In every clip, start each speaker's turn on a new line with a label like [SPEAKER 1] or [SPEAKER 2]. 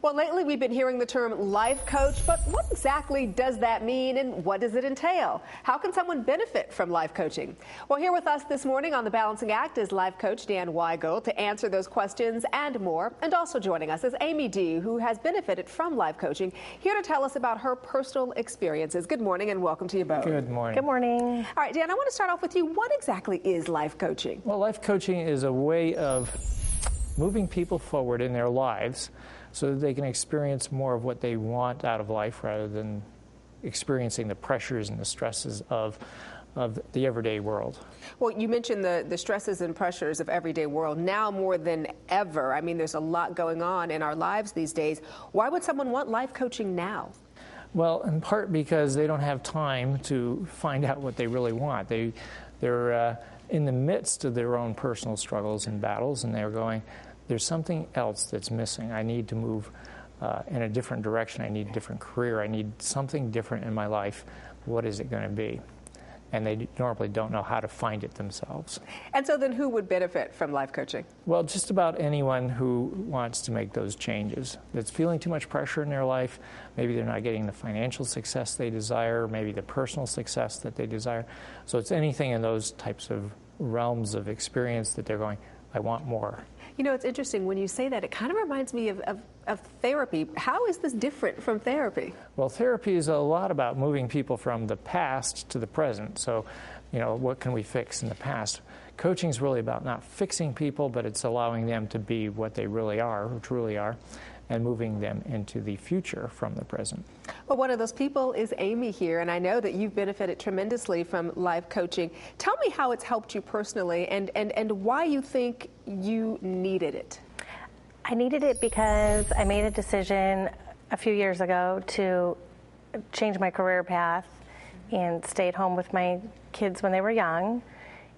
[SPEAKER 1] Well, lately we've been hearing the term life coach, but what exactly does that mean and what does it entail? How can someone benefit from life coaching? Well, here with us this morning on The Balancing Act is life coach Dan Weigold to answer those questions and more. And also joining us is Amy D., who has benefited from life coaching, here to tell us about her personal experiences. Good morning and welcome to you both.
[SPEAKER 2] Good morning.
[SPEAKER 3] Good morning.
[SPEAKER 1] All right, Dan, I want to start off with you. What exactly is life coaching?
[SPEAKER 2] Well, life coaching is a way of moving people forward in their lives so that they can experience more of what they want out of life rather than experiencing the pressures and the stresses of the everyday world.
[SPEAKER 1] Well, you mentioned the stresses and pressures of everyday world now more than ever. I mean, there's a lot going on in our lives these days. Why would someone want life coaching now?
[SPEAKER 2] Well, in part because they don't have time to find out what they really want. They're in the midst of their own personal struggles and battles, and they're going, there's something else that's missing. I need to move in a different direction. I need a different career. I need something different in my life. What is it going to be? And they normally don't know how to find it themselves.
[SPEAKER 1] And so then who would benefit from life coaching?
[SPEAKER 2] Well, just about anyone who wants to make those changes, that's feeling too much pressure in their life. Maybe they're not getting the financial success they desire, maybe the personal success that they desire. So it's anything in those types of realms of experience that they're going, I want more.
[SPEAKER 1] You know, it's interesting when you say that. It kind of reminds me of therapy. How is this different from therapy?
[SPEAKER 2] Well, therapy is a lot about moving people from the past to the present. So, you know, what can we fix in the past? Coaching is really about not fixing people, but it's allowing them to be what they really are, or truly are, and moving them into the future from the present.
[SPEAKER 1] Well, one of those people is Amy here, and I know that you've benefited tremendously from life coaching. Tell me how it's helped you personally and why you think you needed it.
[SPEAKER 3] I needed it because I made a decision a few years ago to change my career path and stayed home with my kids when they were young.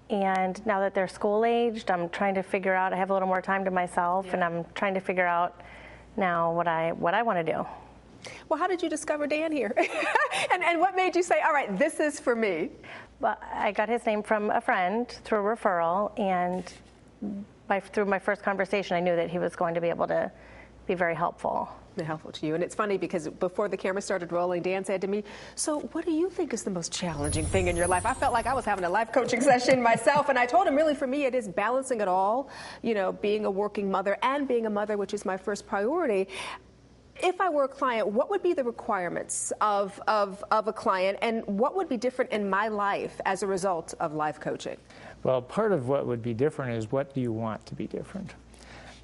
[SPEAKER 3] And now that they're school-aged, I'm trying to figure out, I have a little more time to myself, and I'm trying to figure out now what I want to do.
[SPEAKER 1] Well, how did you discover Dan here? and what made you say, all right, this is for me?
[SPEAKER 3] Well, I got his name from a friend through a referral, and through my first conversation, I knew that he was going to be able to be very helpful.
[SPEAKER 1] Helpful to you. And it's funny because before the camera started rolling, Dan said to me, so what do you think is the most challenging thing in your life? I felt like I was having a life coaching session myself, and I told him really for me it is balancing it all, you know, being a working mother and being a mother, which is my first priority. If I were a client, what would be the requirements of a client, and what would be different in my life as a result of life coaching?
[SPEAKER 2] Well, part of what would be different is what do you want to be different?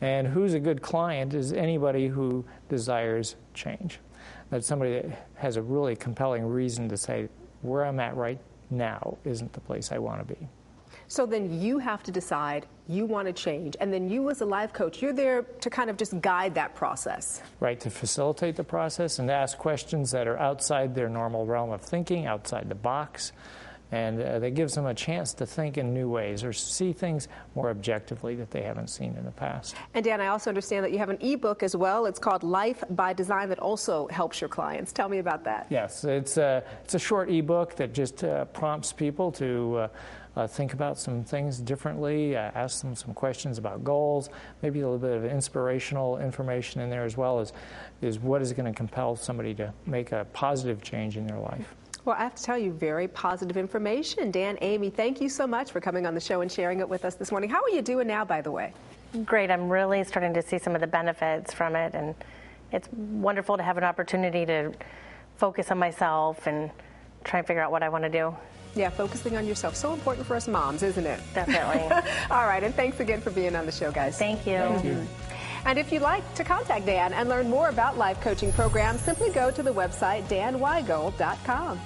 [SPEAKER 2] And who's a good client is anybody who desires change. That's somebody that has a really compelling reason to say, where I'm at right now isn't the place I want to be.
[SPEAKER 1] So then you have to decide you want to change, and then you as a life coach, you're there to kind of just guide that process.
[SPEAKER 2] Right, to facilitate the process and to ask questions that are outside their normal realm of thinking, outside the box. And that gives them a chance to think in new ways or see things more objectively that they haven't seen in the past.
[SPEAKER 1] And Dan, I also understand that you have an ebook as well. It's called Life by Design that also helps your clients. Tell me about that.
[SPEAKER 2] Yes, it's a short ebook that just prompts people to think about some things differently, ask them some questions about goals, maybe a little bit of inspirational information in there as well as what is going to compel somebody to make a positive change in their life.
[SPEAKER 1] Well, I have to tell you, very positive information. Dan, Amy, thank you so much for coming on the show and sharing it with us this morning. How are you doing now, by the way?
[SPEAKER 3] Great. I'm really starting to see some of the benefits from it, and it's wonderful to have an opportunity to focus on myself and try and figure out what I want to do.
[SPEAKER 1] Yeah, focusing on yourself. So important for us moms, isn't it?
[SPEAKER 3] Definitely.
[SPEAKER 1] All right, and thanks again for being on the show, guys.
[SPEAKER 3] Thank you.
[SPEAKER 2] Thank you.
[SPEAKER 1] And if you'd like to contact Dan and learn more about life coaching programs, simply go to the website danweigold.com.